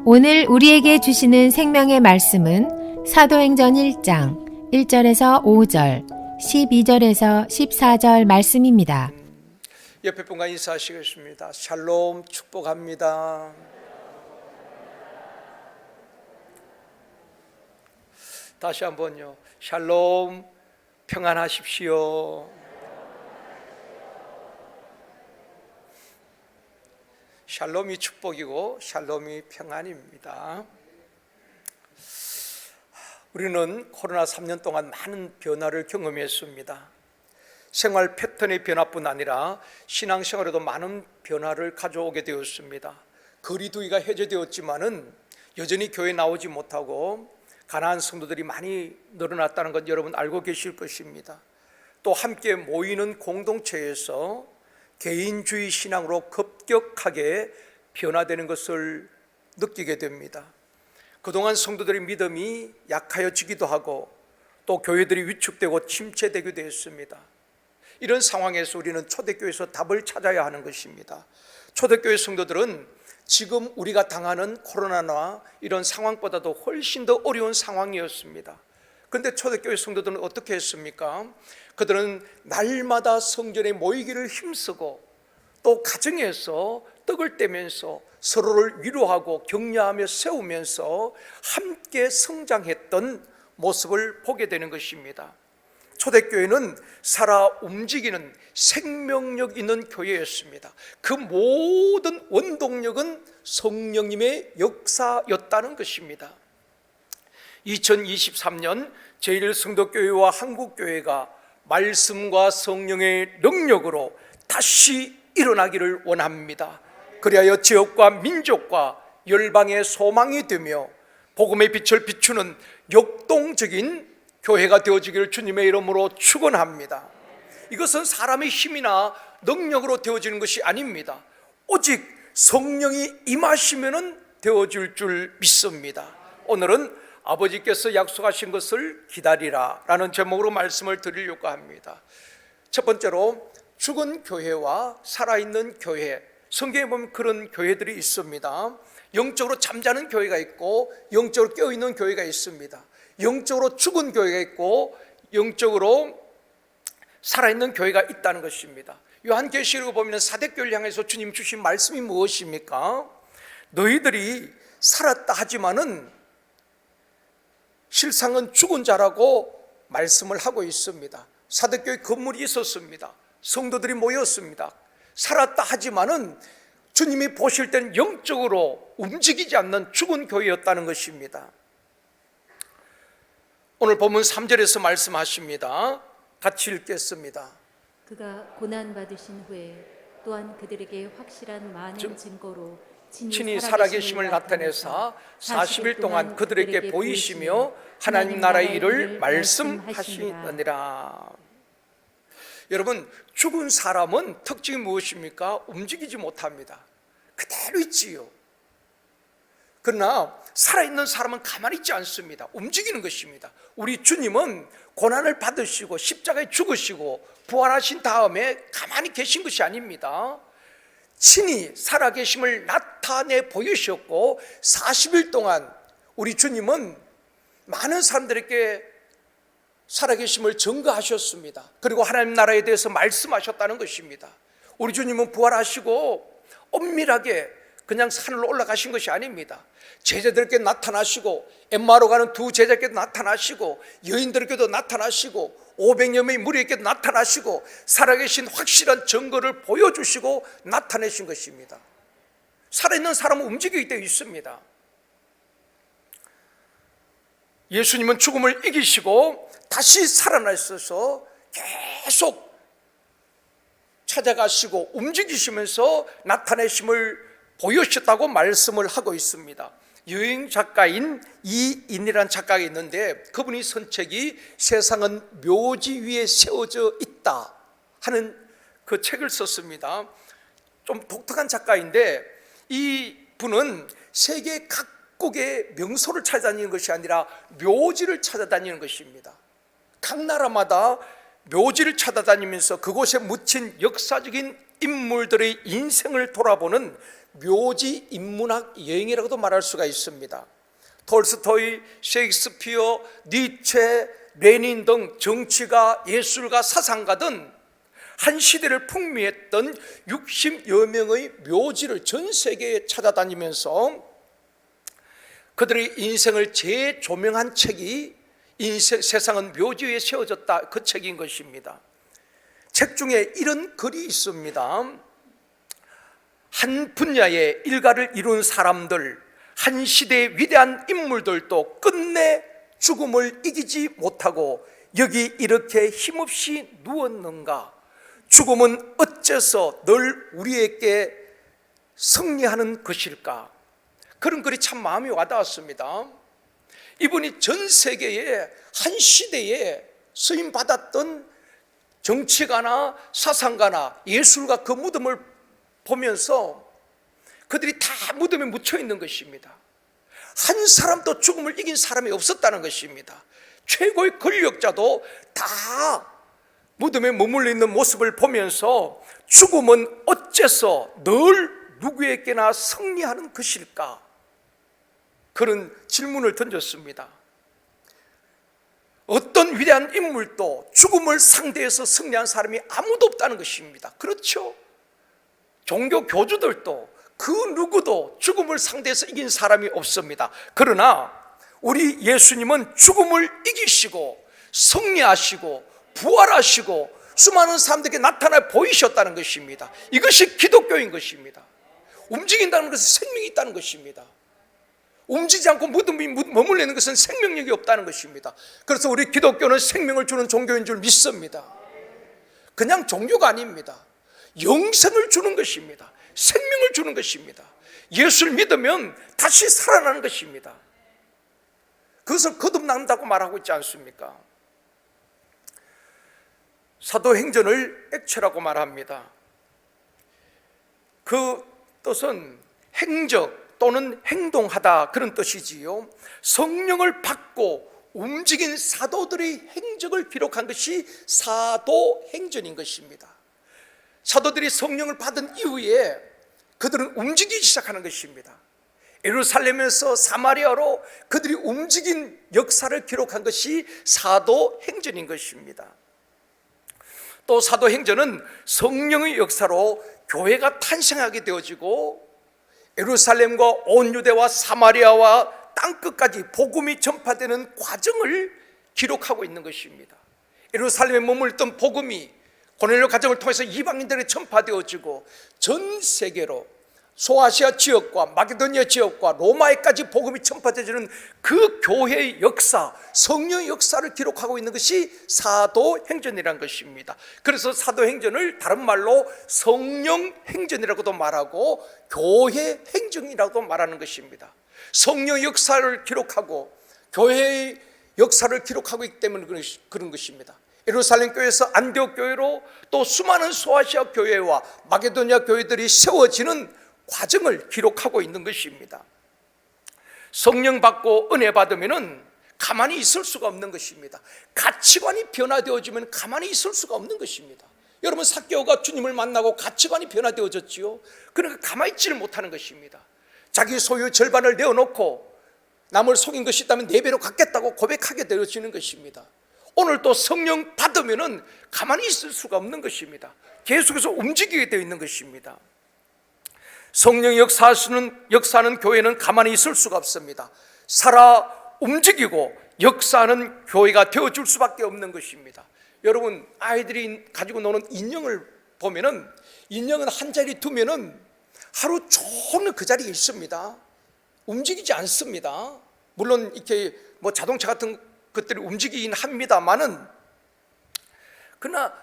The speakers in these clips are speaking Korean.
오늘 우리에게 주시는 생명의 말씀은 사도행전 1장 1절에서 5절, 12절에서 14절 말씀입니다. 옆에 분과 인사하시겠습니다. 샬롬, 축복합니다. 다시 한번요. 샬롬, 평안하십시오. 샬롬이 축복이고 샬롬이 평안입니다. 우리는 코로나 3년 동안 많은 변화를 경험했습니다. 생활 패턴의 변화뿐 아니라 신앙생활에도 많은 변화를 가져오게 되었습니다. 거리두기가 해제되었지만은 여전히 교회에 나오지 못하고 가난한 성도들이 많이 늘어났다는 것 여러분 알고 계실 것입니다. 또 함께 모이는 공동체에서 개인주의 신앙으로 급격하게 변화되는 것을 느끼게 됩니다. 그동안 성도들의 믿음이 약하여지기도 하고 또 교회들이 위축되고 침체되기도 했습니다. 이런 상황에서 우리는 초대교회에서 답을 찾아야 하는 것입니다. 초대교회 성도들은 지금 우리가 당하는 코로나나 이런 상황보다도 훨씬 더 어려운 상황이었습니다. 그런데 초대교회 성도들은 어떻게 했습니까? 그들은 날마다 성전에 모이기를 힘쓰고 또 가정에서 떡을 떼면서 서로를 위로하고 격려하며 세우면서 함께 성장했던 모습을 보게 되는 것입니다. 초대교회는 살아 움직이는 생명력 있는 교회였습니다. 그 모든 원동력은 성령님의 역사였다는 것입니다. 2023년 제1성도교회와 한국교회가 말씀과 성령의 능력으로 다시 일어나기를 원합니다. 그리하여 지역과 민족과 열방의 소망이 되며 복음의 빛을 비추는 역동적인 교회가 되어지기를 주님의 이름으로 축원합니다. 이것은 사람의 힘이나 능력으로 되어지는 것이 아닙니다. 오직 성령이 임하시면 되어질 줄 믿습니다. 오늘은 아버지께서 약속하신 것을 기다리라 라는 제목으로 말씀을 드리려고 합니다. 첫 번째로 죽은 교회와 살아있는 교회, 성경에 보면 그런 교회들이 있습니다. 영적으로 잠자는 교회가 있고 영적으로 깨어있는 교회가 있습니다. 영적으로 죽은 교회가 있고 영적으로 살아있는 교회가 있다는 것입니다. 요한계시록을 보면 사대교회를 향해서 주님 주신 말씀이 무엇입니까? 너희들이 살았다 하지만은 실상은 죽은 자라고 말씀을 하고 있습니다. 사대교회 건물이 있었습니다. 성도들이 모였습니다. 살았다 하지만은 주님이 보실 때는 영적으로 움직이지 않는 죽은 교회였다는 것입니다. 오늘 본문 3절에서 말씀하십니다. 같이 읽겠습니다. 그가 고난받으신 후에 또한 그들에게 확실한 만행 증거로 친히 살아계심을 나타내사 40일 동안 그들에게 보이시며 하나님 나라의 일을 말씀하시느니라. 여러분, 죽은 사람은 특징이 무엇입니까? 움직이지 못합니다. 그대로 있지요. 그러나 살아있는 사람은 가만히 있지 않습니다. 움직이는 것입니다. 우리 주님은 고난을 받으시고 십자가에 죽으시고 부활하신 다음에 가만히 계신 것이 아닙니다. 친히 살아계심을 나타내 보이셨고 40일 동안 우리 주님은 많은 사람들에게 살아계심을 증거하셨습니다. 그리고 하나님 나라에 대해서 말씀하셨다는 것입니다. 우리 주님은 부활하시고 엄밀하게 그냥 산으로 올라가신 것이 아닙니다. 제자들에게 나타나시고 엠마로 가는 두 제자에게 나타나시고 여인들에게도 나타나시고 500여 명의 무리에게 나타나시고 살아계신 확실한 증거를 보여주시고 나타내신 것입니다. 살아있는 사람은 움직이게 되어 있습니다. 예수님은 죽음을 이기시고 다시 살아나셔서 계속 찾아가시고 움직이시면서 나타내심을 보여주셨다고 말씀을 하고 있습니다. 여행 작가인 이인이라는 작가가 있는데 그분이 쓴 책이 세상은 묘지 위에 세워져 있다 하는 그 책을 썼습니다. 좀 독특한 작가인데 이 분은 세계 각국의 명소를 찾아다니는 것이 아니라 묘지를 찾아다니는 것입니다. 각 나라마다 묘지를 찾아다니면서 그곳에 묻힌 역사적인 인물들의 인생을 돌아보는 묘지 인문학 여행이라고도 말할 수가 있습니다. 톨스토이, 셰익스피어, 니체, 레닌 등 정치가, 예술가, 사상가 등 한 시대를 풍미했던 60여 명의 묘지를 전 세계에 찾아다니면서 그들의 인생을 재조명한 책이 세상은 묘지 위에 세워졌다, 그 책인 것입니다. 책 중에 이런 글이 있습니다. 한 분야의 일가를 이룬 사람들, 한 시대의 위대한 인물들도 끝내 죽음을 이기지 못하고 여기 이렇게 힘없이 누웠는가? 죽음은 어째서 늘 우리에게 승리하는 것일까? 그런 글이 참 마음이 와닿았습니다. 이분이 전 세계에 한 시대에 쓰임받았던 정치가나 사상가나 예술가 그 무덤을 보면서 그들이 다 무덤에 묻혀 있는 것입니다. 한 사람도 죽음을 이긴 사람이 없었다는 것입니다. 최고의 권력자도 다 무덤에 머물러 있는 모습을 보면서 죽음은 어째서 늘 누구에게나 승리하는 것일까? 그런 질문을 던졌습니다. 어떤 위대한 인물도 죽음을 상대해서 승리한 사람이 아무도 없다는 것입니다. 그렇죠? 종교 교주들도 그 누구도 죽음을 상대해서 이긴 사람이 없습니다. 그러나 우리 예수님은 죽음을 이기시고 승리하시고 부활하시고 수많은 사람들에게 나타나 보이셨다는 것입니다. 이것이 기독교인 것입니다. 움직인다는 것은 생명이 있다는 것입니다. 움직이지 않고 무덤이 머물러 있는 것은 생명력이 없다는 것입니다. 그래서 우리 기독교는 생명을 주는 종교인 줄 믿습니다. 그냥 종교가 아닙니다. 영생을 주는 것입니다. 생명을 주는 것입니다. 예수를 믿으면 다시 살아나는 것입니다. 그것을 거듭난다고 말하고 있지 않습니까? 사도행전을 액체라고 말합니다. 그 뜻은 행적 또는 행동하다, 그런 뜻이지요. 성령을 받고 움직인 사도들의 행적을 기록한 것이 사도행전인 것입니다. 사도들이 성령을 받은 이후에 그들은 움직이기 시작하는 것입니다. 예루살렘에서 사마리아로 그들이 움직인 역사를 기록한 것이 사도행전인 것입니다. 또 사도행전은 성령의 역사로 교회가 탄생하게 되어지고 예루살렘과 온 유대와 사마리아와 땅끝까지 복음이 전파되는 과정을 기록하고 있는 것입니다. 예루살렘에 머물던 복음이 고넬료 가정을 통해서 이방인들에게 전파되어지고 전 세계로 소아시아 지역과 마게도니아 지역과 로마에까지 복음이 전파되어지는 그 교회의 역사, 성령의 역사를 기록하고 있는 것이 사도행전이라는 것입니다. 그래서 사도행전을 다른 말로 성령행전이라고도 말하고 교회행전이라고도 말하는 것입니다. 성령의 역사를 기록하고 교회의 역사를 기록하고 있기 때문에 그런 것입니다. 예루살렘 교회에서 안디옥 교회로 또 수많은 소아시아 교회와 마게도니아 교회들이 세워지는 과정을 기록하고 있는 것입니다. 성령 받고 은혜 받으면 가만히 있을 수가 없는 것입니다. 가치관이 변화되어지면 가만히 있을 수가 없는 것입니다. 여러분, 삭개오가 주님을 만나고 가치관이 변화되어졌지요. 그러니까 가만히 있지를 못하는 것입니다. 자기 소유 절반을 내어놓고 남을 속인 것이 있다면 4배로 갚겠다고 고백하게 되어지는 것입니다. 오늘 또 성령 받으면 가만히 있을 수가 없는 것입니다. 계속해서 움직이게 되어 있는 것입니다. 성령 역사하는 교회는 가만히 있을 수가 없습니다. 살아 움직이고 역사하는 교회가 되어줄 수밖에 없는 것입니다. 여러분, 아이들이 가지고 노는 인형을 보면은, 인형은 한 자리 두면은 하루 종일 그 자리에 있습니다. 움직이지 않습니다. 물론 이렇게 뭐 자동차 같은 것들이 움직이긴 합니다만은, 그러나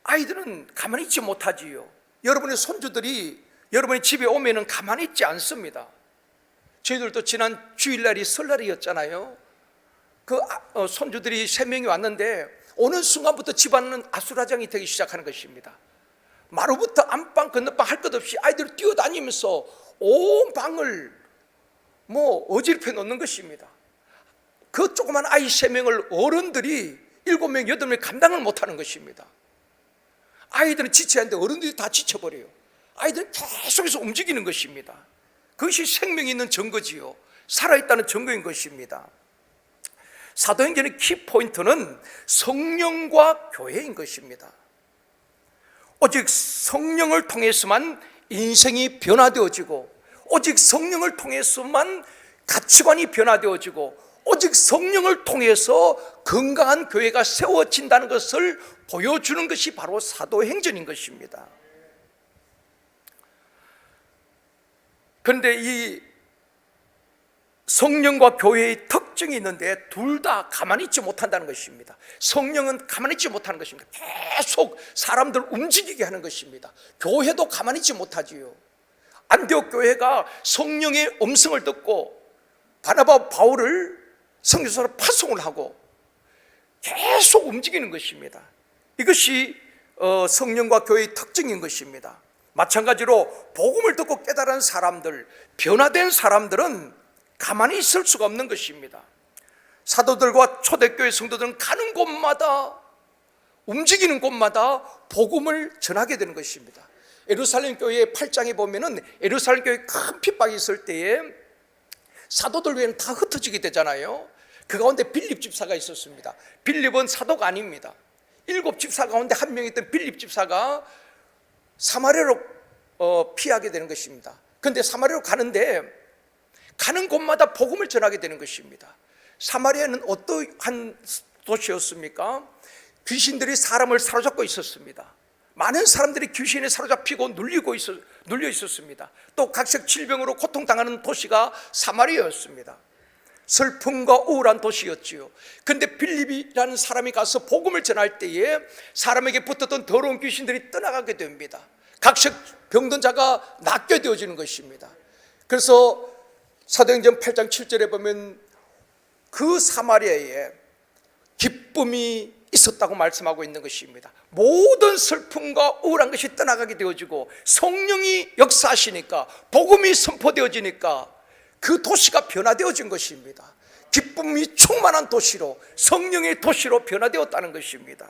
아이들은 가만히 있지 못하지요. 여러분의 손주들이 여러분의 집에 오면은 가만히 있지 않습니다. 저희들도 지난 주일날이 설날이었잖아요. 그 손주들이 3명이 왔는데 어느 순간부터 집안은 아수라장이 되기 시작하는 것입니다. 마루부터 안방 건너방 할 것 없이 아이들이 뛰어다니면서 온 방을 어지럽혀 놓는 것입니다. 그 조그만 아이 3명을 어른들이 7명, 8명 감당을 못하는 것입니다. 아이들은 지쳐야 하는데 어른들이 다 지쳐버려요. 아이들은 계속해서 움직이는 것입니다. 그것이 생명이 있는 증거지요, 살아있다는 증거인 것입니다. 사도행전의 키포인트는 성령과 교회인 것입니다. 오직 성령을 통해서만 인생이 변화되어지고, 오직 성령을 통해서만 가치관이 변화되어지고, 오직 성령을 통해서 건강한 교회가 세워진다는 것을 보여주는 것이 바로 사도행전인 것입니다. 그런데 이 성령과 교회의 특징이 있는데 둘 다 가만히 있지 못한다는 것입니다. 성령은 가만히 있지 못하는 것입니다. 계속 사람들 움직이게 하는 것입니다. 교회도 가만히 있지 못하지요. 안디옥 교회가 성령의 음성을 듣고 바나바 바울을 선교사로 파송을 하고 계속 움직이는 것입니다. 이것이 성령과 교회의 특징인 것입니다. 마찬가지로 복음을 듣고 깨달은 사람들, 변화된 사람들은 가만히 있을 수가 없는 것입니다. 사도들과 초대교회 성도들은 가는 곳마다, 움직이는 곳마다 복음을 전하게 되는 것입니다. 예루살렘 교회 8장에 보면은 예루살렘 교회 큰 핍박이 있을 때에 사도들 외에는 다 흩어지게 되잖아요. 그 가운데 빌립 집사가 있었습니다. 빌립은 사도가 아닙니다. 7 집사 가운데 한 명이 있던 빌립 집사가 사마리아로 피하게 되는 것입니다. 그런데 사마리아로 가는데 가는 곳마다 복음을 전하게 되는 것입니다. 사마리아는 어떠한 도시였습니까? 귀신들이 사람을 사로잡고 있었습니다. 많은 사람들이 귀신에 사로잡히고 눌려 있었습니다. 또 각색 질병으로 고통당하는 도시가 사마리아였습니다. 슬픔과 우울한 도시였지요. 그런데 빌립이라는 사람이 가서 복음을 전할 때에 사람에게 붙었던 더러운 귀신들이 떠나가게 됩니다. 각색 병든 자가 낫게 되어지는 것입니다. 그래서 사도행전 8장 7절에 보면 그 사마리아에 기쁨이 있었다고 말씀하고 있는 것입니다. 모든 슬픔과 우울한 것이 떠나가게 되어지고 성령이 역사하시니까, 복음이 선포되어지니까 그 도시가 변화되어진 것입니다. 기쁨이 충만한 도시로, 성령의 도시로 변화되었다는 것입니다.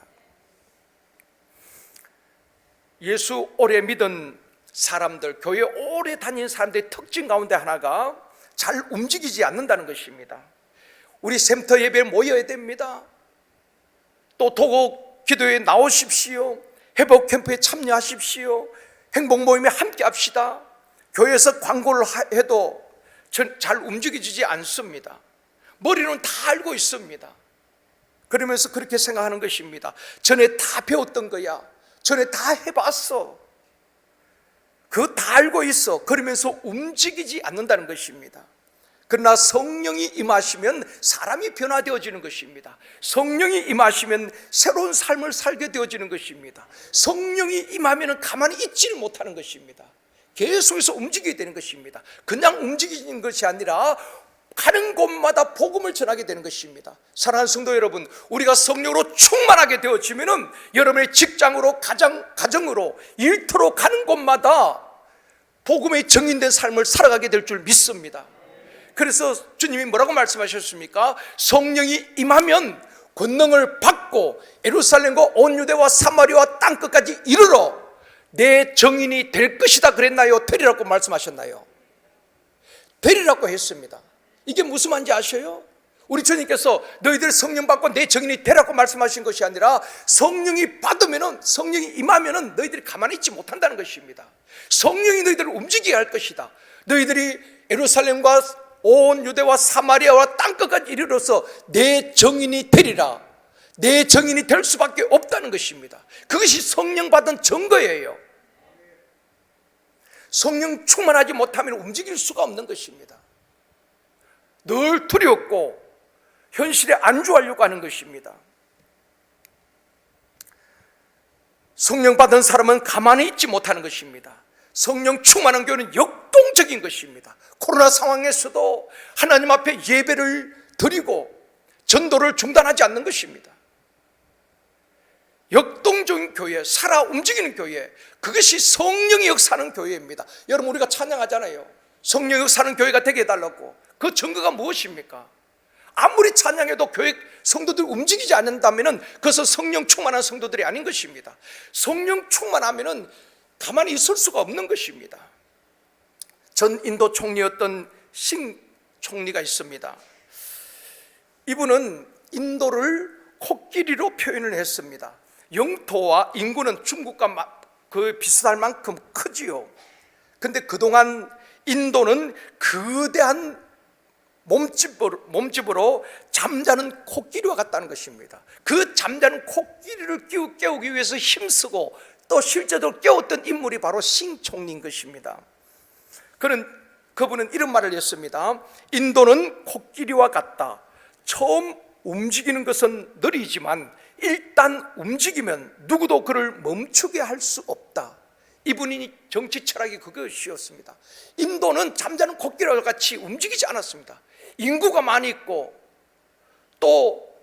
예수 오래 믿은 사람들, 교회 오래 다닌 사람들의 특징 가운데 하나가 잘 움직이지 않는다는 것입니다. 우리 샘터 예배에 모여야 됩니다. 또 도곡 기도에 나오십시오. 회복 캠프에 참여하십시오. 행복 모임에 함께 합시다. 교회에서 광고를 해도 잘 움직이지 않습니다. 머리는 다 알고 있습니다. 그러면서 그렇게 생각하는 것입니다. 전에 다 배웠던 거야. 전에 다 해봤어. 그거 다 알고 있어. 그러면서 움직이지 않는다는 것입니다. 그러나 성령이 임하시면 사람이 변화되어지는 것입니다. 성령이 임하시면 새로운 삶을 살게 되어지는 것입니다. 성령이 임하면 가만히 있지를 못하는 것입니다. 계속해서 움직이게 되는 것입니다. 그냥 움직이는 것이 아니라 가는 곳마다 복음을 전하게 되는 것입니다. 사랑하는 성도 여러분, 우리가 성령으로 충만하게 되어지면 여러분의 직장으로, 가정으로, 일터로 가는 곳마다 복음의 정인된 삶을 살아가게 될 줄 믿습니다. 그래서 주님이 뭐라고 말씀하셨습니까? 성령이 임하면 권능을 받고 예루살렘과 온 유대와 사마리아와 땅끝까지 이르러 내 정인이 될 것이다 그랬나요? 되리라고 말씀하셨나요? 되리라고 했습니다. 이게 무슨 말인지 아셔요? 우리 주님께서 너희들 성령 받고 내 정인이 되라고 말씀하신 것이 아니라 성령이 받으면은, 성령이 임하면은 너희들이 가만히 있지 못한다는 것입니다. 성령이 너희들을 움직이게 할 것이다. 너희들이 예루살렘과 온 유대와 사마리아와 땅끝까지 이르러서 내 정인이 되리라. 내 정인이 될 수밖에 없다는 것입니다. 그것이 성령 받은 증거예요. 성령 충만하지 못하면 움직일 수가 없는 것입니다. 늘 두렵고 현실에 안주하려고 하는 것입니다. 성령 받은 사람은 가만히 있지 못하는 것입니다. 성령 충만한 교회는 역동적인 것입니다. 코로나 상황에서도 하나님 앞에 예배를 드리고 전도를 중단하지 않는 것입니다. 역동적인 교회, 살아 움직이는 교회, 그것이 성령이 역사하는 교회입니다. 여러분, 우리가 찬양하잖아요. 성령이 역사하는 교회가 되게 해달라고. 그 증거가 무엇입니까? 아무리 찬양해도 교회 성도들이 움직이지 않는다면 그것은 성령 충만한 성도들이 아닌 것입니다. 성령 충만하면 가만히 있을 수가 없는 것입니다. 전 인도 총리였던 싱 총리가 있습니다. 이분은 인도를 코끼리로 표현을 했습니다. 영토와 인구는 중국과 비슷할 만큼 크지요. 근데 그동안 인도는 거대한 몸집으로 잠자는 코끼리와 같다는 것입니다. 그 잠자는 코끼리를 깨우기 위해서 힘쓰고 또 실제로 깨웠던 인물이 바로 싱 총리인 것입니다. 그분은 이런 말을 했습니다. 인도는 코끼리와 같다. 처음 움직이는 것은 느리지만 일단 움직이면 누구도 그를 멈추게 할 수 없다. 이분이 정치 철학이 그것이었습니다. 인도는 잠자는 코끼리와 같이 움직이지 않았습니다. 인구가 많이 있고 또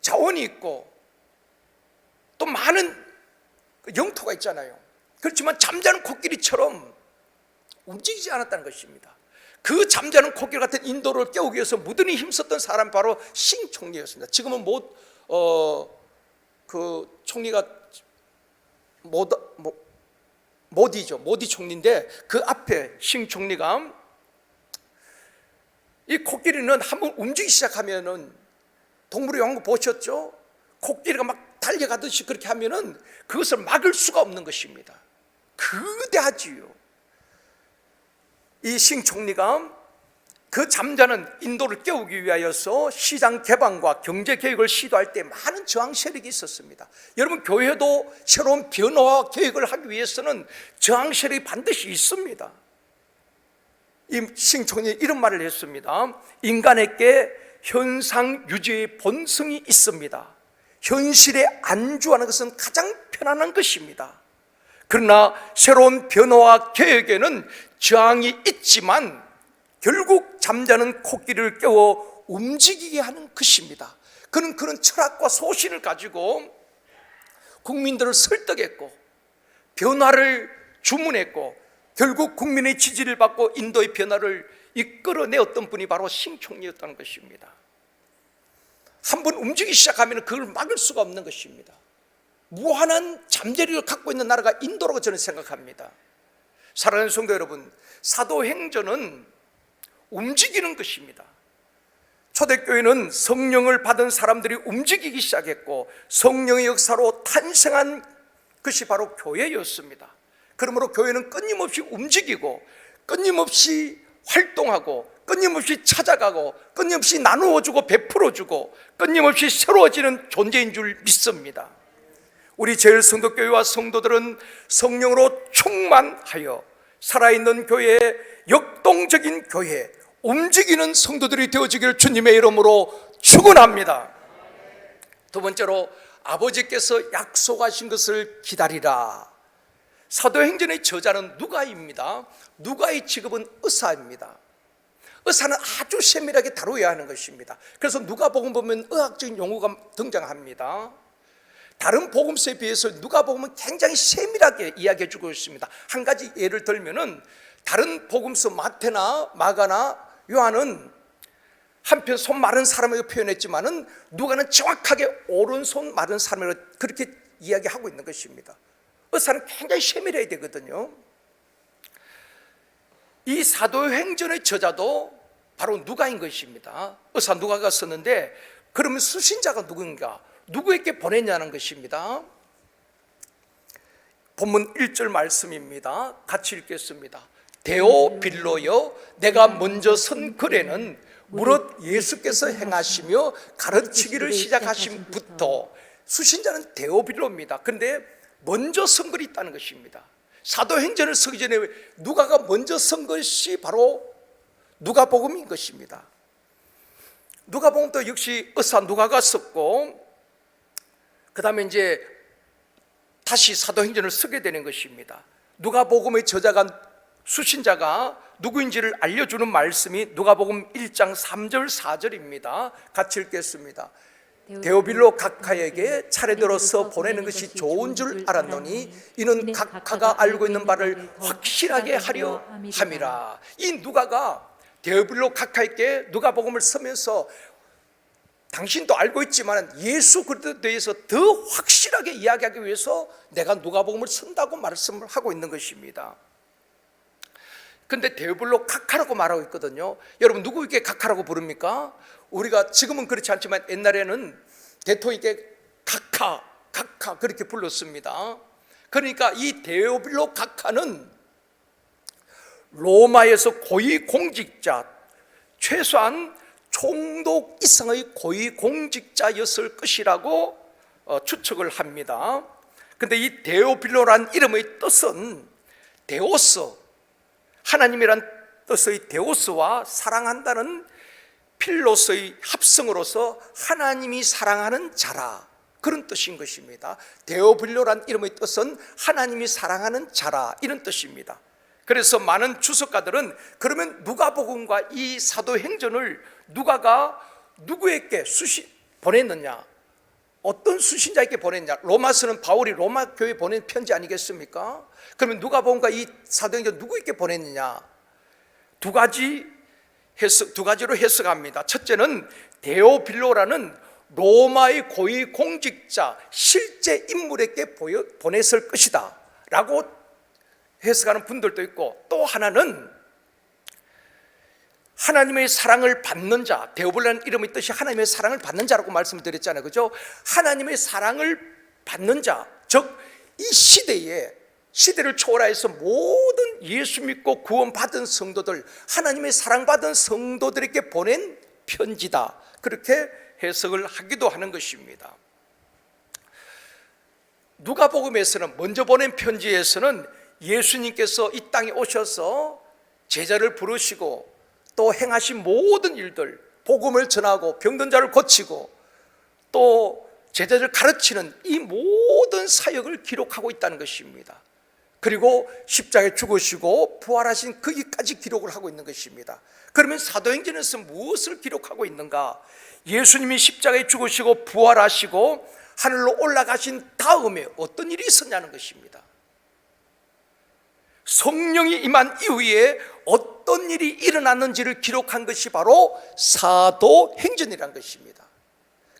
자원이 있고 또 많은 영토가 있잖아요. 그렇지만 잠자는 코끼리처럼 움직이지 않았다는 것입니다. 그 잠자는 코끼리 같은 인도를 깨우기 위해서 무던히 힘썼던 사람이 바로 싱 총리였습니다. 지금은 그 총리가 모디 총리인데 그 앞에 싱 총리가 이 코끼리는 한번 움직이기 시작하면은 동물의 왕국 보셨죠? 코끼리가 막 달려가듯이 그렇게 하면은 그것을 막을 수가 없는 것입니다. 거대하지요. 이 싱 총리가 그 잠자는 인도를 깨우기 위하여서 시장 개방과 경제 개혁을 시도할 때 많은 저항 세력이 있었습니다. 여러분, 교회도 새로운 변화와 개혁을 하기 위해서는 저항 세력이 반드시 있습니다. 이 싱 총리 이런 말을 했습니다. 인간에게 현상 유지의 본성이 있습니다. 현실에 안주하는 것은 가장 편안한 것입니다. 그러나 새로운 변화와 개혁에는 저항이 있지만 결국 잠자는 코끼리를 깨워 움직이게 하는 것입니다. 그는 그런 철학과 소신을 가지고 국민들을 설득했고 변화를 주문했고 결국 국민의 지지를 받고 인도의 변화를 이끌어내었던 분이 바로 싱 총리였다는 것입니다. 한번 움직이기 시작하면 그걸 막을 수가 없는 것입니다. 무한한 잠재력을 갖고 있는 나라가 인도라고 저는 생각합니다. 사랑하는 성도 여러분, 사도행전은 움직이는 것입니다. 초대교회는 성령을 받은 사람들이 움직이기 시작했고 성령의 역사로 탄생한 것이 바로 교회였습니다. 그러므로 교회는 끊임없이 움직이고 끊임없이 활동하고 끊임없이 찾아가고 끊임없이 나누어주고 베풀어주고 끊임없이 새로워지는 존재인 줄 믿습니다. 우리 제일성도교회와 성도들은 성령으로 충만하여 살아있는 교회, 역동적인 교회, 움직이는 성도들이 되어지기를 주님의 이름으로 축원합니다. 두 번째로, 아버지께서 약속하신 것을 기다리라. 사도행전의 저자는 누가입니다. 누가의 직업은 의사입니다. 의사는 아주 세밀하게 다루어야 하는 것입니다. 그래서 누가복음 보면 의학적인 용어가 등장합니다. 다른 복음서에 비해서 누가복음은 굉장히 세밀하게 이야기해 주고 있습니다. 한 가지 예를 들면은 다른 복음서 마태나 마가나 요한은 한편 손 마른 사람으로 표현했지만은 누가는 정확하게 오른손 마른 사람으로 그렇게 이야기하고 있는 것입니다. 의사는 굉장히 세밀해야 되거든요. 이 사도행전의 저자도 바로 누가인 것입니다. 의사 누가가 썼는데 그러면 수신자가 누군가? 누구에게 보냈냐는 것입니다. 본문 1절 말씀입니다. 같이 읽겠습니다. 데오빌로여, 내가 먼저 선 글에는 무릇 예수께서 행하시며 가르치기를 시작하심부터, 수신자는 데오빌로입니다. 그런데 먼저 선 글이 있다는 것입니다. 사도행전을 쓰기 전에 누가가 먼저 쓴 것이 바로 누가복음인 것입니다. 누가복음도 역시 의사 누가가 썼고 그 다음에 이제 다시 사도행전을 쓰게 되는 것입니다. 누가복음의 저자가, 수신자가 누구인지를 알려주는 말씀이 누가복음 1장 3절 4절입니다. 같이 읽겠습니다. 데오빌로 각하에게 차례대로서 보내는 것이 좋은 줄 알았노니 이는 각하가 알고 있는 바를 확실하게 하려 함이라. 이 누가가 데오빌로 각하에게 누가복음을 쓰면서 당신도 알고 있지만 예수 그리스도에 대해서 더 확실하게 이야기하기 위해서 내가 누가복음을 쓴다고 말씀을 하고 있는 것입니다. 근데 데오빌로 각하라고 말하고 있거든요. 여러분 누구에게 각하라고 부릅니까? 우리가 지금은 그렇지 않지만 옛날에는 대통령에게 각하 그렇게 불렀습니다. 그러니까 이 데오빌로 각하는 로마에서 고위 공직자, 최소한 총독 이상의 고위 공직자였을 것이라고 추측을 합니다. 근데 이 데오빌로란 이름의 뜻은 데오스, 하나님이란 뜻의 데오스와 사랑한다는 필로스의 합성으로서 하나님이 사랑하는 자라, 그런 뜻인 것입니다. 데오빌로란 이름의 뜻은 하나님이 사랑하는 자라, 이런 뜻입니다. 그래서 많은 주석가들은 그러면 누가복음과 이 사도행전을 누가가 누구에게 보냈느냐, 어떤 수신자에게 보냈냐? 로마서는 바울이 로마 교회에 보낸 편지 아니겠습니까? 그러면 누가복음과 이 사도행전 누구에게 보냈느냐? 두 가지로 해석합니다. 첫째는 데오빌로라는 로마의 고위 공직자, 실제 인물에게 보냈을 것이다 라고 해석하는 분들도 있고, 또 하나는 하나님의 사랑을 받는 자, 데오빌로라는 이름의 뜻이 하나님의 사랑을 받는 자라고 말씀을 드렸잖아요, 그죠? 하나님의 사랑을 받는 자, 즉 이 시대를 초월해서 모든 예수 믿고 구원받은 성도들, 하나님의 사랑받은 성도들에게 보낸 편지다, 그렇게 해석을 하기도 하는 것입니다. 누가복음에서는, 먼저 보낸 편지에서는 예수님께서 이 땅에 오셔서 제자를 부르시고 또 행하신 모든 일들, 복음을 전하고 병든 자를 고치고 또 제자를 가르치는 이 모든 사역을 기록하고 있다는 것입니다. 그리고 십자가에 죽으시고 부활하신 거기까지 기록을 하고 있는 것입니다. 그러면 사도행전에서 무엇을 기록하고 있는가? 예수님이 십자가에 죽으시고 부활하시고 하늘로 올라가신 다음에 어떤 일이 있었냐는 것입니다. 성령이 임한 이후에 어떤 일이 일어났는지를 기록한 것이 바로 사도행전이라는 것입니다.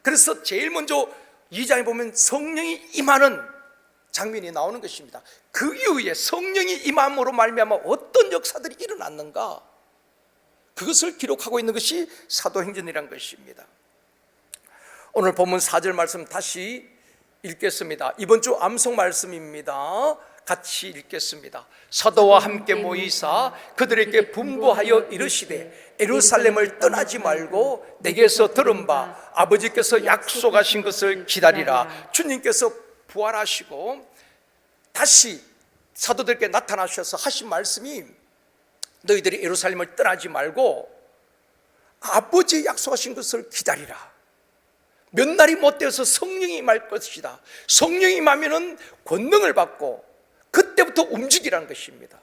그래서 제일 먼저 2장에 보면 성령이 임하는 장면이 나오는 것입니다. 그 이후에 성령이 임함으로 말미암아 어떤 역사들이 일어났는가, 그것을 기록하고 있는 것이 사도행전이라는 것입니다. 오늘 본문 4절 말씀 다시 읽겠습니다. 이번 주 암송 말씀입니다. 같이 읽겠습니다. 사도와 함께 모이사 그들에게 분부하여 이르시되 예루살렘을 떠나지 말고 내게서 들은 바 아버지께서 약속하신 것을 기다리라. 주님께서 부활하시고 다시 사도들께 나타나셔서 하신 말씀이, 너희들이 예루살렘을 떠나지 말고 아버지의 약속하신 것을 기다리라. 몇 날이 못 되어서 성령이 임할 것이다. 성령이 임하면은 권능을 받고 그때부터 움직이라는 것입니다.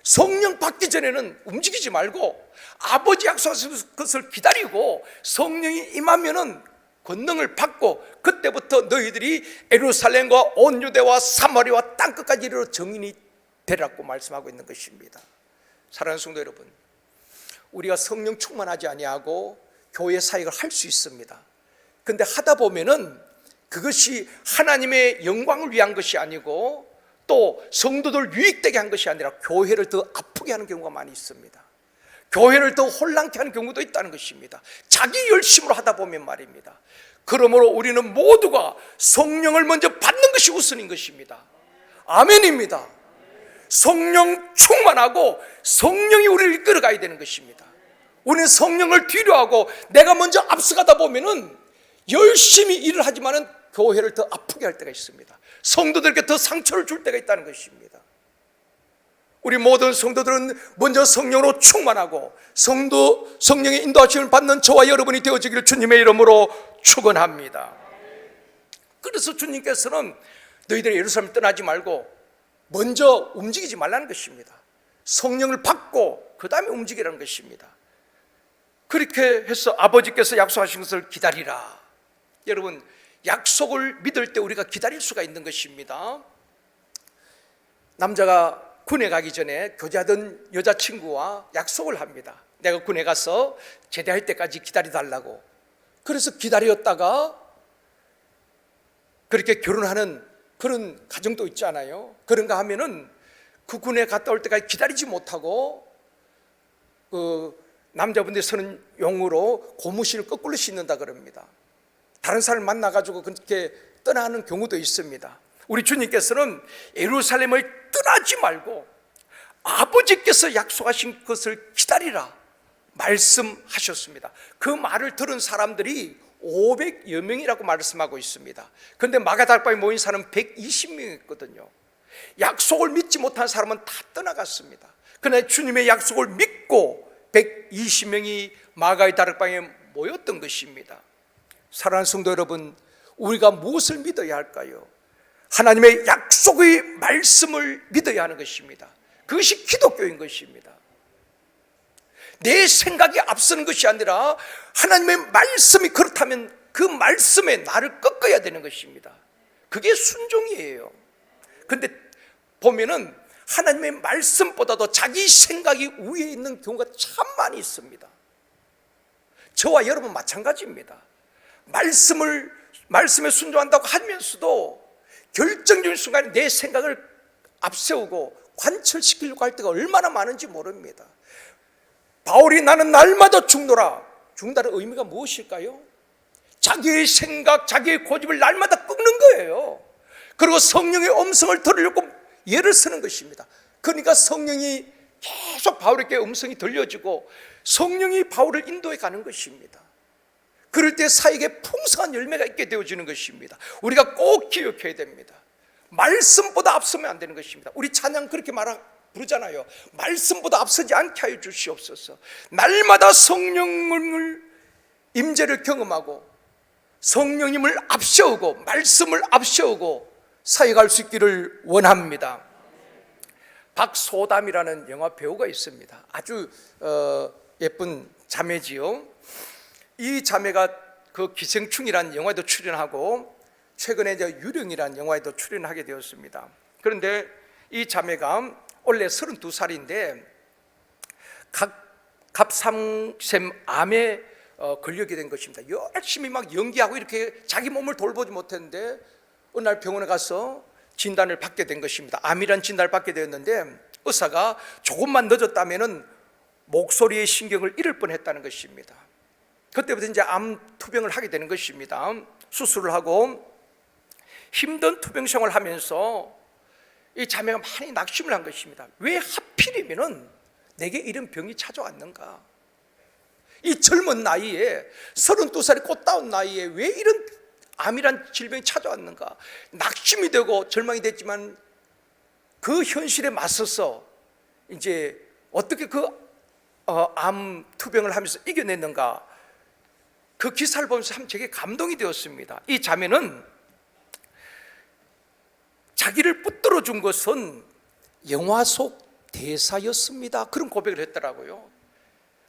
성령 받기 전에는 움직이지 말고 아버지 약속하신 것을 기다리고 성령이 임하면은 권능을 받고 그때부터 너희들이 예루살렘과 온 유대와 사마리아와 땅끝까지 이르러 증인이 되라고 말씀하고 있는 것입니다. 사랑하는 성도 여러분, 우리가 성령 충만하지 아니하고 교회 사역을 할 수 있습니다. 근데 하다 보면은 그것이 하나님의 영광을 위한 것이 아니고 또 성도들 유익되게 한 것이 아니라 교회를 더 아프게 하는 경우가 많이 있습니다. 교회를 더 혼란케 하는 경우도 있다는 것입니다. 자기 열심으로 하다 보면 말입니다. 그러므로 우리는 모두가 성령을 먼저 받는 것이 우선인 것입니다. 아멘입니다. 성령 충만하고 성령이 우리를 이끌어가야 되는 것입니다. 우리는 성령을 뒤로하고 내가 먼저 앞서가다 보면은 열심히 일을 하지만은 교회를 더 아프게 할 때가 있습니다. 성도들에게 더 상처를 줄 때가 있다는 것입니다. 우리 모든 성도들은 먼저 성령으로 충만하고 성령의 인도하심을 받는 저와 여러분이 되어지기를 주님의 이름으로 축원합니다. 그래서 주님께서는 너희들이 예루살렘 떠나지 말고 먼저 움직이지 말라는 것입니다. 성령을 받고 그 다음에 움직이라는 것입니다. 그렇게 해서 아버지께서 약속하신 것을 기다리라. 여러분, 약속을 믿을 때 우리가 기다릴 수가 있는 것입니다. 남자가 군에 가기 전에 교제하던 여자친구와 약속을 합니다. 내가 군에 가서 제대할 때까지 기다려달라고. 그래서 기다렸다가 그렇게 결혼하는 그런 가정도 있잖아요. 그런가 하면은 그 군에 갔다 올 때까지 기다리지 못하고 그 남자분들이 서는 용으로 고무신을 거꾸로 신는다 그럽니다. 다른 사람을 만나가지고 그렇게 떠나는 경우도 있습니다. 우리 주님께서는 예루살렘을 떠나지 말고 아버지께서 약속하신 것을 기다리라 말씀하셨습니다. 그 말을 들은 사람들이 500여 명이라고 말씀하고 있습니다. 그런데 마가다락방에 모인 사람은 120명이었거든요. 약속을 믿지 못한 사람은 다 떠나갔습니다. 그러나 주님의 약속을 믿고 120명이 마가의 다락방에 모였던 것입니다. 사랑하는 성도 여러분, 우리가 무엇을 믿어야 할까요? 하나님의 약속의 말씀을 믿어야 하는 것입니다. 그것이 기독교인 것입니다. 내 생각이 앞서는 것이 아니라 하나님의 말씀이 그렇다면 그 말씀에 나를 꺾어야 되는 것입니다. 그게 순종이에요. 그런데 보면은 하나님의 말씀보다도 자기 생각이 위에 있는 경우가 참 많이 있습니다. 저와 여러분 마찬가지입니다. 말씀에 순종한다고 하면서도 결정적인 순간에 내 생각을 앞세우고 관철시키려고 할 때가 얼마나 많은지 모릅니다. 바울이 나는 날마다 죽노라. 죽는다는 의미가 무엇일까요? 자기의 생각, 자기의 고집을 날마다 꺾는 거예요. 그리고 성령의 음성을 들으려고 예를 쓰는 것입니다. 그러니까 성령이 계속 바울에게 음성이 들려지고 성령이 바울을 인도해 가는 것입니다. 그럴 때 사익에 풍성한 열매가 있게 되어지는 것입니다. 우리가 꼭 기억해야 됩니다. 말씀보다 앞서면 안 되는 것입니다. 우리 찬양 그렇게 부르잖아요. 말씀보다 앞서지 않게 하여 주시옵소서. 날마다 성령을 임재를 경험하고 성령님을 앞세우고 말씀을 앞세우고 사역할 수 있기를 원합니다. 박소담이라는 영화 배우가 있습니다. 아주 예쁜 자매지요. 이 자매가 그 기생충이라는 영화에도 출연하고 최근에 이제 유령이라는 영화에도 출연하게 되었습니다. 그런데 이 자매가 원래 32살인데 갑상샘 암에 걸리게 된 것입니다. 열심히 막 연기하고 이렇게 자기 몸을 돌보지 못했는데 어느 날 병원에 가서 진단을 받게 된 것입니다. 암이란 진단을 받게 되었는데 의사가 조금만 늦었다면은 목소리의 신경을 잃을 뻔했다는 것입니다. 그때부터 이제 암 투병을 하게 되는 것입니다. 수술을 하고 힘든 투병 생활을 하면서 이 자매가 많이 낙심을 한 것입니다. 왜 하필이면은 내게 이런 병이 찾아왔는가? 이 젊은 나이에 32살이 꽃다운 나이에 왜 이런 암이란 질병이 찾아왔는가? 낙심이 되고 절망이 됐지만 그 현실에 맞서서 이제 어떻게 그 암 투병을 하면서 이겨냈는가? 그 기사를 보면서 참 되게 감동이 되었습니다. 이 자매는 자기를 붙들어 준 것은 영화 속 대사였습니다. 그런 고백을 했더라고요.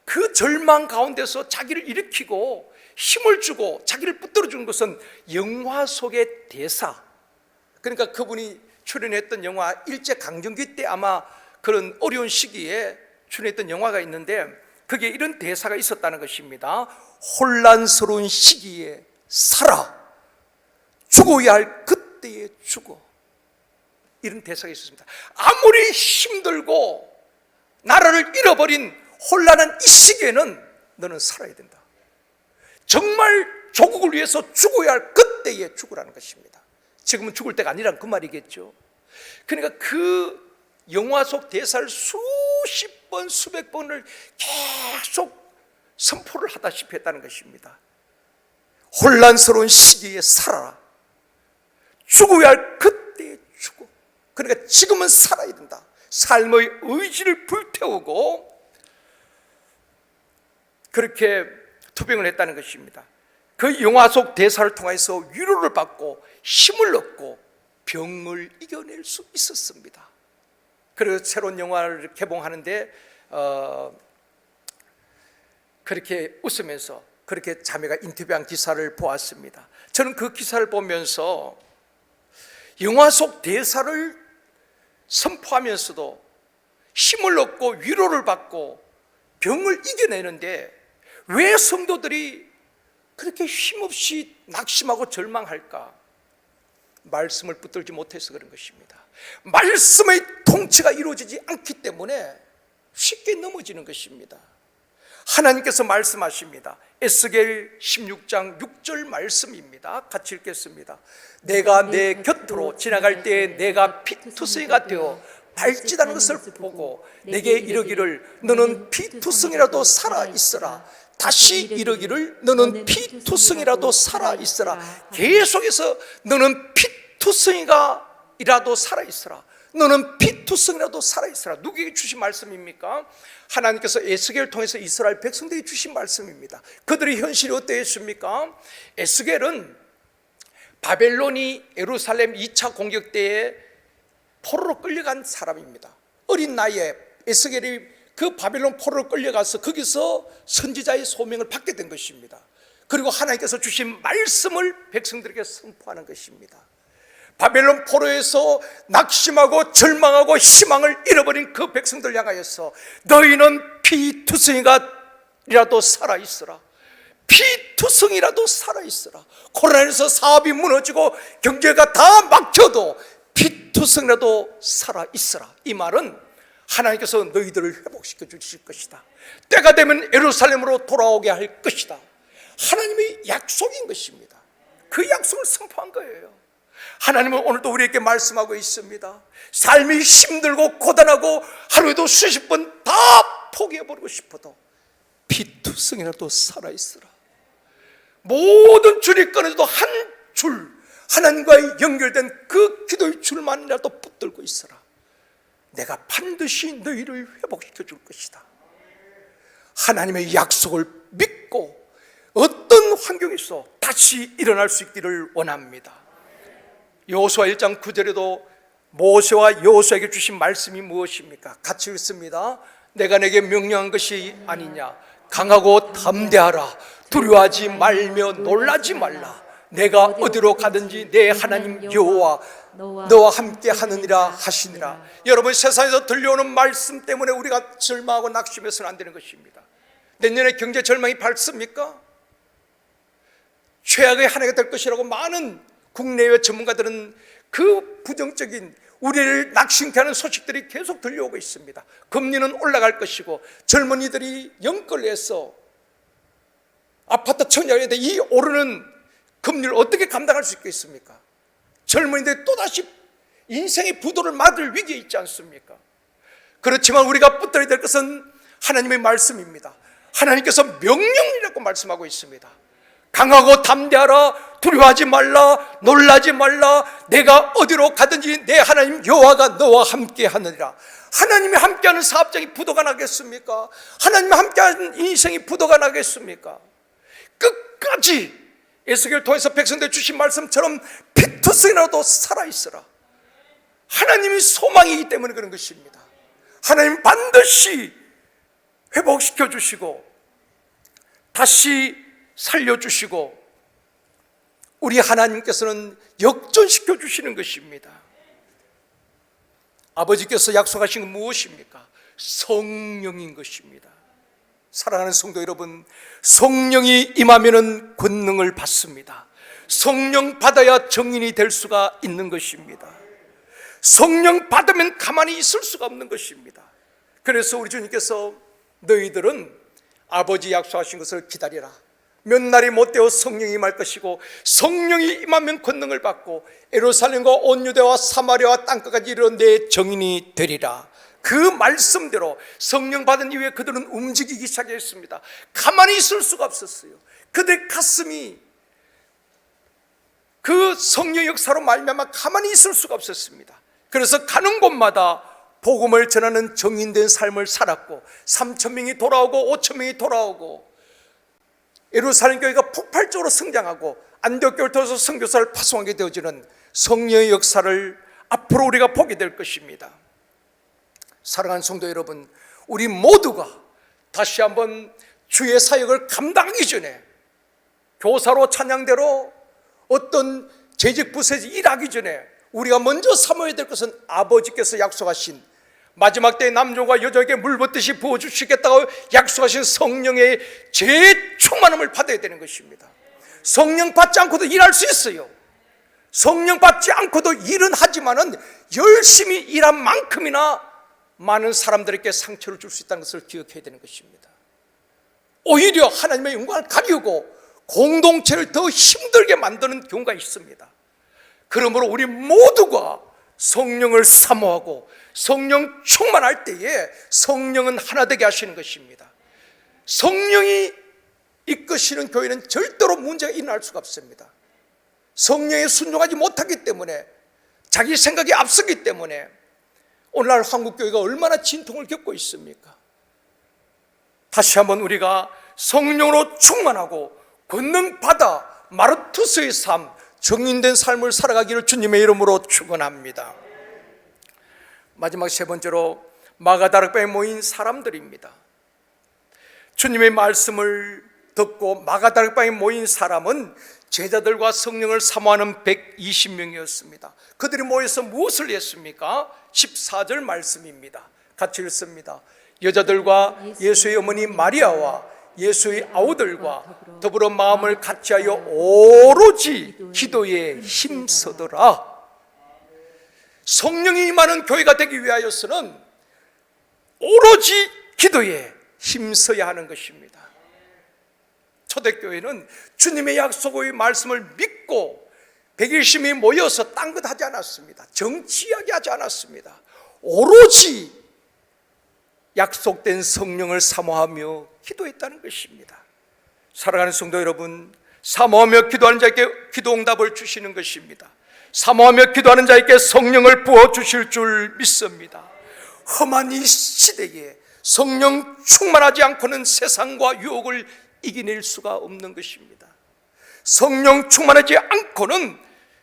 그 절망 가운데서 자기를 일으키고 힘을 주고 자기를 붙들어 준 것은 영화 속의 대사. 그러니까 그분이 출연했던 영화 일제강점기 때 아마 그런 어려운 시기에 출연했던 영화가 있는데 그게 이런 대사가 있었다는 것입니다. 혼란스러운 시기에 살아 죽어야 할 그때에 죽어. 이런 대사가 있었습니다. 아무리 힘들고 나라를 잃어버린 혼란한 이 시기에는 너는 살아야 된다. 정말 조국을 위해서 죽어야 할 그때에 죽으라는 것입니다. 지금은 죽을 때가 아니란 그 말이겠죠. 그러니까 그 영화 속 대사를 수십 번 수백 번을 계속 선포를 하다시피 했다는 것입니다. 혼란스러운 시기에 살아라. 죽어야 할 그때에 죽어. 그러니까 지금은 살아야 된다. 삶의 의지를 불태우고 그렇게 투병을 했다는 것입니다. 그 영화 속 대사를 통해서 위로를 받고 힘을 얻고 병을 이겨낼 수 있었습니다. 그래서 새로운 영화를 개봉하는데 그렇게 웃으면서 그렇게 자매가 인터뷰한 기사를 보았습니다. 저는 그 기사를 보면서 영화 속 대사를 선포하면서도 힘을 얻고 위로를 받고 병을 이겨내는데 왜 성도들이 그렇게 힘없이 낙심하고 절망할까? 말씀을 붙들지 못해서 그런 것입니다. 말씀의 통치가 이루어지지 않기 때문에 쉽게 넘어지는 것입니다. 하나님께서 말씀하십니다. 에스겔 16장 6절 말씀입니다. 같이 읽겠습니다. 내가 내 곁으로 지나갈 때에 내가 피투성이가 되어 발짓하는 것을 보고 내게 이르기를 너는 피투성이라도 살아있으라. 다시 이르기를 너는 피투성이라도 살아있으라. 계속해서 너는 피투성이라도 살아있으라. 너는 피투성이라도 살아있으라. 누구에게 주신 말씀입니까? 하나님께서 에스겔을 통해서 이스라엘 백성들에게 주신 말씀입니다. 그들의 현실이 어떠했습니까? 에스겔은 바벨론이 예루살렘 2차 공격 때에 포로로 끌려간 사람입니다. 어린 나이에 에스겔이 그 바벨론 포로로 끌려가서 거기서 선지자의 소명을 받게 된 것입니다. 그리고 하나님께서 주신 말씀을 백성들에게 선포하는 것입니다. 바벨론 포로에서 낙심하고 절망하고 희망을 잃어버린 그 백성들 향하여서 너희는 피투성이라도 살아있으라. 피투성이라도 살아있으라. 코로나에서 사업이 무너지고 경제가 다 막혀도 피투성이라도 살아있으라. 이 말은 하나님께서 너희들을 회복시켜 주실 것이다. 때가 되면 예루살렘으로 돌아오게 할 것이다. 하나님의 약속인 것입니다. 그 약속을 선포한 거예요. 하나님은 오늘도 우리에게 말씀하고 있습니다. 삶이 힘들고 고단하고 하루에도 수십 번 다 포기해버리고 싶어도 피투성이라도 살아있으라. 모든 줄이 끊어져도 한 줄, 하나님과의 연결된 그 기도의 줄만이라도 붙들고 있어라. 내가 반드시 너희를 회복시켜 줄 것이다. 하나님의 약속을 믿고 어떤 환경에서 다시 일어날 수 있기를 원합니다. 여호수아 1장 9절에도 모세와 여호수아에게 주신 말씀이 무엇입니까? 같이 읽습니다. 내가 내게 명령한 것이 아니냐. 강하고 담대하라. 두려워하지 말며 놀라지 말라. 내가 어디로 가든지 내 하나님 여호와 너와 함께 하느니라 하시니라. 여러분, 세상에서 들려오는 말씀 때문에 우리가 절망하고 낙심해서는 안 되는 것입니다. 내년에 경제 절망이 밝습니까? 최악의 한 해가 될 것이라고 많은 국내외 전문가들은 그 부정적인 우리를 낙심케 하는 소식들이 계속 들려오고 있습니다. 금리는 올라갈 것이고 젊은이들이 연끌해서 아파트 청약인데 이 오르는 금리를 어떻게 감당할 수 있겠습니까? 젊은이들이 또다시 인생의 부도를 맞을 위기에 있지 않습니까? 그렇지만 우리가 붙들어야 될 것은 하나님의 말씀입니다. 하나님께서 명령이라고 말씀하고 있습니다. 강하고 담대하라. 두려워하지 말라. 놀라지 말라. 내가 어디로 가든지 내 하나님 여호와가 너와 함께 하느니라. 하나님이 함께하는 사업장이 부도가 나겠습니까? 하나님이 함께하는 인생이 부도가 나겠습니까? 끝까지 에스겔을 통해서 백성들 주신 말씀처럼 피투성이라도 살아있으라. 하나님이 소망이기 때문에 그런 것입니다. 하나님 반드시 회복시켜 주시고 다시 살려주시고 우리 하나님께서는 역전시켜 주시는 것입니다. 아버지께서 약속하신 건 무엇입니까? 성령인 것입니다. 사랑하는 성도 여러분, 성령이 임하면은 권능을 받습니다. 성령 받아야 정인이 될 수가 있는 것입니다. 성령 받으면 가만히 있을 수가 없는 것입니다. 그래서 우리 주님께서 너희들은 아버지 약속하신 것을 기다리라. 몇 날이 못되어 성령이 임할 것이고 성령이 임하면 권능을 받고 예루살렘과 온 유대와 사마리아와 땅끝까지 이르러 내 정인이 되리라. 그 말씀대로 성령 받은 이후에 그들은 움직이기 시작했습니다. 가만히 있을 수가 없었어요. 그들의 가슴이 그 성령 역사로 말미암아 가만히 있을 수가 없었습니다. 그래서 가는 곳마다 복음을 전하는 정인된 삶을 살았고 3,000명이 돌아오고 5,000명이 돌아오고 예루살렘 교회가 폭발적으로 성장하고 안디옥 교회를 통해서 선교사를 파송하게 되어지는 성령의 역사를 앞으로 우리가 보게 될 것입니다. 사랑하는 성도 여러분, 우리 모두가 다시 한번 주의 사역을 감당하기 전에 교사로 찬양대로 어떤 재직 부서에서 일하기 전에 우리가 먼저 삼아야 될 것은 아버지께서 약속하신 마지막 때에 남자와 여자에게 물 붓듯이 부어주시겠다고 약속하신 성령의 재충만함을 받아야 되는 것입니다. 성령 받지 않고도 일할 수 있어요. 성령 받지 않고도 일은 하지만은 열심히 일한 만큼이나 많은 사람들에게 상처를 줄 수 있다는 것을 기억해야 되는 것입니다. 오히려 하나님의 영광을 가리우고 공동체를 더 힘들게 만드는 경우가 있습니다. 그러므로 우리 모두가 성령을 사모하고 성령 충만할 때에 성령은 하나 되게 하시는 것입니다. 성령이 이끄시는 교회는 절대로 문제가 일어날 수가 없습니다. 성령에 순종하지 못하기 때문에, 자기 생각이 앞서기 때문에 오늘날 한국교회가 얼마나 진통을 겪고 있습니까? 다시 한번 우리가 성령으로 충만하고 권능받아 마르투스의 삶, 정인된 삶을 살아가기를 주님의 이름으로 축원합니다. 마지막 세 번째로 마가다락방에 모인 사람들입니다. 주님의 말씀을 듣고 마가다락방에 모인 사람은 제자들과 성령을 사모하는 120명이었습니다. 그들이 모여서 무엇을 했습니까? 14절 말씀입니다. 같이 읽습니다. 여자들과 예수의 어머니 마리아와 예수의 아우들과 더불어 마음을 같이하여 오로지 기도에 힘쓰더라. 성령이 임하는 교회가 되기 위하여서는 오로지 기도에 힘써야 하는 것입니다. 초대교회는 주님의 약속의 말씀을 믿고 120명이 모여서 딴 것 하지 않았습니다. 정치하게 하지 않았습니다. 오로지 약속된 성령을 사모하며 기도했다는 것입니다. 사랑하는 성도 여러분, 사모하며 기도하는 자에게 기도 응답을 주시는 것입니다. 사모하며 기도하는 자에게 성령을 부어주실 줄 믿습니다. 험한 이 시대에 성령 충만하지 않고는 세상과 유혹을 이겨낼 수가 없는 것입니다. 성령 충만하지 않고는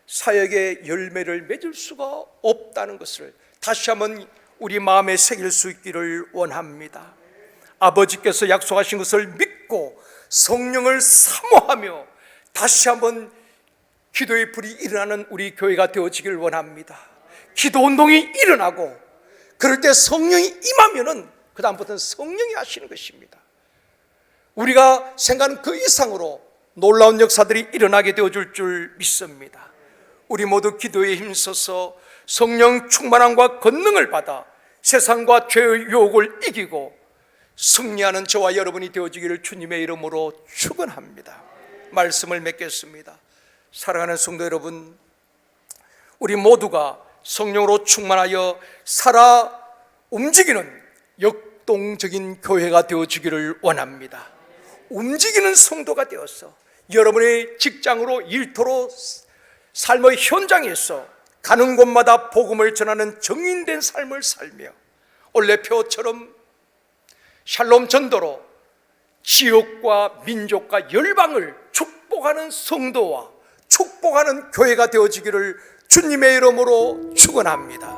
사역의 열매를 맺을 수가 없다는 것을 다시 한번 우리 마음에 새길 수 있기를 원합니다. 아버지께서 약속하신 것을 믿고 성령을 사모하며 다시 한번 기도의 불이 일어나는 우리 교회가 되어지기를 원합니다. 기도 운동이 일어나고 그럴 때 성령이 임하면은 그 다음부터는 성령이 하시는 것입니다. 우리가 생각하는 그 이상으로 놀라운 역사들이 일어나게 되어줄 줄 믿습니다. 우리 모두 기도에 힘써서 성령 충만함과 권능을 받아 세상과 죄의 유혹을 이기고 승리하는 저와 여러분이 되어지기를 주님의 이름으로 축원합니다. 말씀을 맺겠습니다. 사랑하는 성도 여러분, 우리 모두가 성령으로 충만하여 살아 움직이는 역동적인 교회가 되어지기를 원합니다. 움직이는 성도가 되어서 여러분의 직장으로 일터로 삶의 현장에서 가는 곳마다 복음을 전하는 정인된 삶을 살며 올레표처럼 샬롬 전도로 지역과 민족과 열방을 축복하는 성도와 축복하는 교회가 되어지기를 주님의 이름으로 축원합니다.